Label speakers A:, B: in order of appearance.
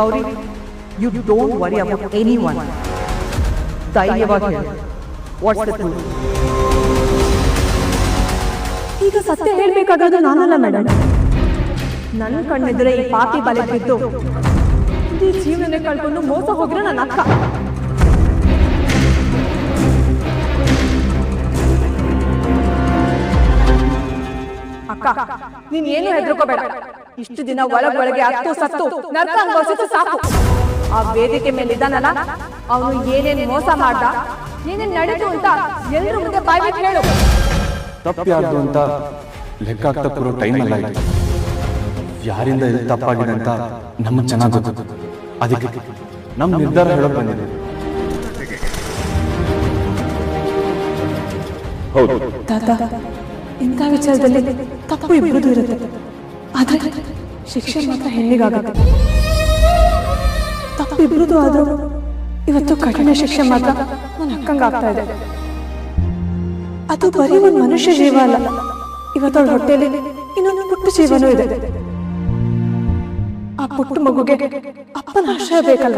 A: Gauri, you don't worry about anyone. ಧೈರ್ಯವಾಗಿ ಹೇಳು. What's the truth?
B: ಈಗ ಸತ್ಯ ಹೇಳ್ಬೇಕಾಗೋದು ನಾನಲ್ಲ ಮೇಡಮ್. ನನ್ನ ಕಣ್ಣೆದುರೇ ಈ ಪಾಪಿ ಬಲೆ ಬಿದ್ದು ಈ ಜೀವನನೇ ಕಳ್ಕೊಂಡು ಮೋಸ ಹೋಗಿರೋ ನನ್ನ ಅಕ್ಕ. ಅಕ್ಕ, ನೀನ್ ಏನು ಹೆದರ್ಕೋಬೇಡ. ಇಷ್ಟು ದಿನ ಒಳಗೊಳಗೆ ಹತ್ತು ಸತ್ತು ನರಕ ಅನುಭವಿಸಿದ್ದು ಸಾಕು. ಆ ವೇದಿಕೆ ಮೇಲೆ ಇದ್ದಾನಲ್ಲ, ಅವನು ಏನೇನು ಮೋಸ ಮಾಡ್ದ, ಏನೇನು ನಡೀತು ಅಂತ ಎಲ್ಲರೂ ಮುಂದೆ ಬಾಯ್ಬಿಟ್ಟು ಹೇಳು.
C: ತಪ್ಪು ಯಾರ್ದು ಅಂತ ಲೆಕ್ಕ ಹಾಕ್ತಾ ಕೂರೋ ಟೈಮ್ ಅಲ್ಲ ಇದು. ಯಾರಿಂದ ಎಲ್ಲಿ ತಪ್ಪಾಗಿದೆ ಅಂತ ನಮಗೆ ಚೆನ್ನಾಗಿ ಗೊತ್ತು. ಅದಕ್ಕೆ ನಮ್ಮ ನಿರ್ಧಾರ ಹೇಳೋಕೆ ಬಂದಿದೆ. ಹೌದು
B: ತಾತ, ಇಂಥ ವಿಚಾರದಲ್ಲಿ ತಪ್ಪು ಇಬ್ಬರದು ಇರುತ್ತೆ, ಆದ್ರೆ ಶಿಕ್ಷೆ ಮಾತ್ರ ಹೆಣ್ಣಿಗಾಗುತ್ತೆ. ತಪ್ಪು ಇಬ್ಬರದು ಆದ್ರೂ ಇವತ್ತು ಕಠಿಣ ಶಿಕ್ಷೆ ಮಾತ್ರ ನನ್ನ ಅಕ್ಕಂಗಾಗ್ತಾ ಇದೆ. ಅದು ಬರೀ ಒಂದು ಮನುಷ್ಯ ಜೀವ ಅಲ್ಲ, ಇವತ್ತವಳ ಹೊಟ್ಟೆಯಲ್ಲಿ ಇನ್ನೊಂದು ಪುಟ್ಟ ಜೀವನೂ ಇದೆ. ಆ ಪುಟ್ಟ ಮಗುಗೆ ಅಪ್ಪನ ಆಶ್ರಯ ಬೇಕಲ್ಲ.